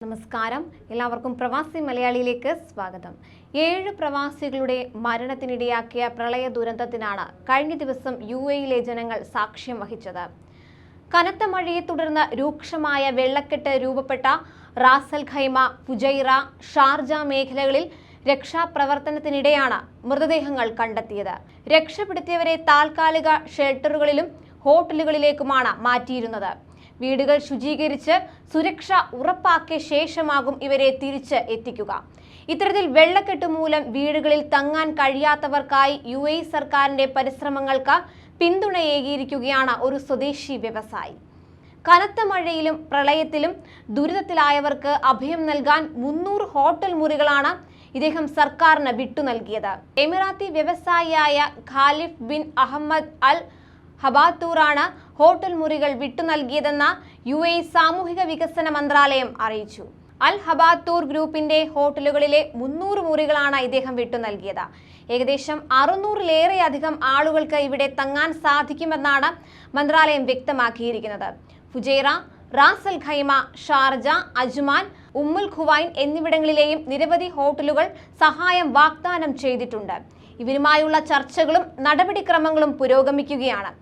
നമസ്കാരം, എല്ലാവർക്കും പ്രവാസി മലയാളിയിലേക്ക് സ്വാഗതം. 7 പ്രവാസികളുടെ മരണത്തിനിടയാക്കിയ പ്രളയ ദുരന്തത്തിനാണ് കഴിഞ്ഞ ദിവസം UAE-ലെ ജനങ്ങൾ സാക്ഷ്യം വഹിച്ചത്. കനത്ത മഴയെ തുടർന്ന് രൂക്ഷമായ വെള്ളക്കെട്ട് രൂപപ്പെട്ട Ras Al Khaimah, Fujairah, Sharjah മേഖലകളിൽ രക്ഷാപ്രവർത്തനത്തിനിടെയാണ് മൃതദേഹങ്ങൾ കണ്ടെത്തിയത്. രക്ഷപ്പെടുത്തിയവരെ താൽക്കാലിക ഷെൽട്ടറുകളിലും ഹോട്ടലുകളിലേക്കുമാണ് മാറ്റിയിരുന്നത്. വീടുകൾ ശുചീകരിച്ച് സുരക്ഷ ഉറപ്പാക്കിയ ശേഷമാകും ഇവരെ തിരിച്ച് എത്തിക്കുക. ഇത്തരത്തിൽ വെള്ളക്കെട്ട് മൂലം വീടുകളിൽ തങ്ങാൻ കഴിയാത്തവർക്കായി UAE സർക്കാരിന്റെ പരിശ്രമങ്ങൾക്ക് പിന്തുണയേകിയിരിക്കുകയാണ് ഒരു സ്വദേശി വ്യവസായി. കനത്ത മഴയിലും പ്രളയത്തിലും ദുരിതത്തിലായവർക്ക് അഭയം നൽകാൻ 300 ഹോട്ടൽ മുറികളാണ് ഇദ്ദേഹം സർക്കാരിന് വിട്ടു നൽകിയത്. എമിറാത്തി വ്യവസായിയായ ഖാലിഫ് ബിൻ അഹമ്മദ് അൽ ഹബാത്തൂറാണ് ഹോട്ടൽ മുറികൾ വിട്ടു നൽകിയതെന്ന് UAE സാമൂഹിക വികസന മന്ത്രാലയം അറിയിച്ചു. അൽ ഹബാത്തൂർ ഗ്രൂപ്പിന്റെ ഹോട്ടലുകളിലെ 300 മുറികളാണ് ഇദ്ദേഹം വിട്ടു നൽകിയത്. ഏകദേശം 600-ലേറെയധികം ആളുകൾക്ക് ഇവിടെ തങ്ങാൻ സാധിക്കുമെന്നാണ് മന്ത്രാലയം വ്യക്തമാക്കിയിരിക്കുന്നത്. Fujairah, Ras Al Khaimah, Sharjah, Ajman, Umm al Quwain എന്നിവിടങ്ങളിലെയും നിരവധി ഹോട്ടലുകൾ സഹായം വാഗ്ദാനം ചെയ്തിട്ടുണ്ട്. ഇവരുമായുള്ള ചർച്ചകളും നടപടിക്രമങ്ങളും പുരോഗമിക്കുകയാണ്.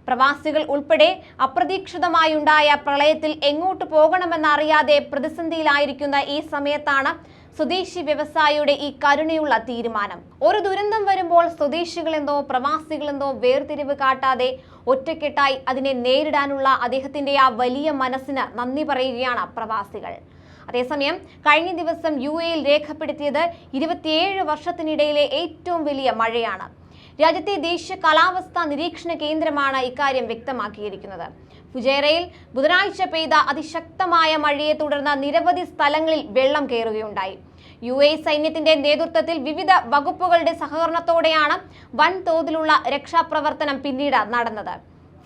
പ്രവാസികൾ ഉൾപ്പെടെ അപ്രതീക്ഷിതമായുണ്ടായ പ്രളയത്തിൽ എങ്ങോട്ട് പോകണമെന്നറിയാതെ പ്രതിസന്ധിയിലായിരിക്കുന്ന ഈ സമയത്താണ് സ്വദേശി വ്യവസായിയുടെ ഈ കരുണയുള്ള തീരുമാനം. ഒരു ദുരന്തം വരുമ്പോൾ സ്വദേശികളെന്നോ പ്രവാസികളെന്നോ വേർതിരിവ് കാട്ടാതെ ഒറ്റക്കെട്ടായി അതിനെ നേരിടാനുള്ള അദ്ദേഹത്തിന്റെ ആ വലിയ മനസ്സിന് നന്ദി പറയുകയാണ് പ്രവാസികൾ. അതേസമയം കഴിഞ്ഞ ദിവസം UAE-ൽ രേഖപ്പെടുത്തിയത് 27 വർഷത്തിനിടയിലെ ഏറ്റവും വലിയ മഴയാണ്. രാജ്യത്തെ ദേശീയ കാലാവസ്ഥാ നിരീക്ഷണ കേന്ദ്രമാണ് ഇക്കാര്യം വ്യക്തമാക്കിയിരിക്കുന്നത്. ഫുജൈറയിൽ ബുധനാഴ്ച പെയ്ത അതിശക്തമായ മഴയെ തുടർന്ന് നിരവധി സ്ഥലങ്ങളിൽ വെള്ളം കയറുകയുണ്ടായി. UAE സൈന്യത്തിന്റെ നേതൃത്വത്തിൽ വിവിധ വകുപ്പുകളുടെ സഹകരണത്തോടെയാണ് വൻതോതിലുള്ള രക്ഷാപ്രവർത്തനം പിന്നീട് നടന്നത്.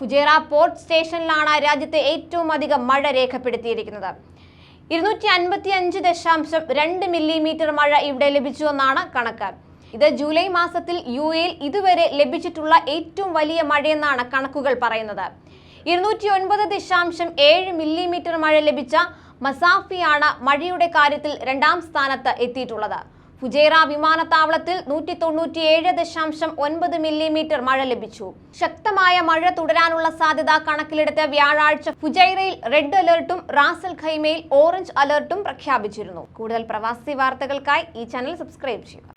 ഫുജൈറ പോർട്ട് സ്റ്റേഷനിലാണ് രാജ്യത്തെ ഏറ്റവും അധികം മഴ രേഖപ്പെടുത്തിയിരിക്കുന്നത്. 255.2 മില്ലിമീറ്റർ മഴ ഇവിടെ ലഭിച്ചുവെന്നാണ് കണക്ക്. ഇത് ജൂലൈ മാസത്തിൽ UAE-ൽ ഇതുവരെ ലഭിച്ചിട്ടുള്ള ഏറ്റവും വലിയ മഴയെന്നാണ് കണക്കുകൾ പറയുന്നത്. 209.7 മില്ലിമീറ്റർ മഴ ലഭിച്ച മസാഫിയാണ് മഴയുടെ കാര്യത്തിൽ 2ാം സ്ഥാനത്ത് എത്തിയിട്ടുള്ളത്. ഫുജൈറ വിമാനത്താവളത്തിൽ 197.9 മില്ലിമീറ്റർ മഴ ലഭിച്ചു. ശക്തമായ മഴ തുടരാനുള്ള സാധ്യത കണക്കിലെടുത്ത് വ്യാഴാഴ്ച ഫുജൈറയിൽ റെഡ് അലർട്ടും റാസ് അൽ ഖൈമയിൽ ഓറഞ്ച് അലർട്ടും പ്രഖ്യാപിച്ചിരുന്നു. കൂടുതൽ പ്രവാസി വാർത്തകൾക്കായി ഈ ചാനൽ സബ്സ്ക്രൈബ് ചെയ്യുക.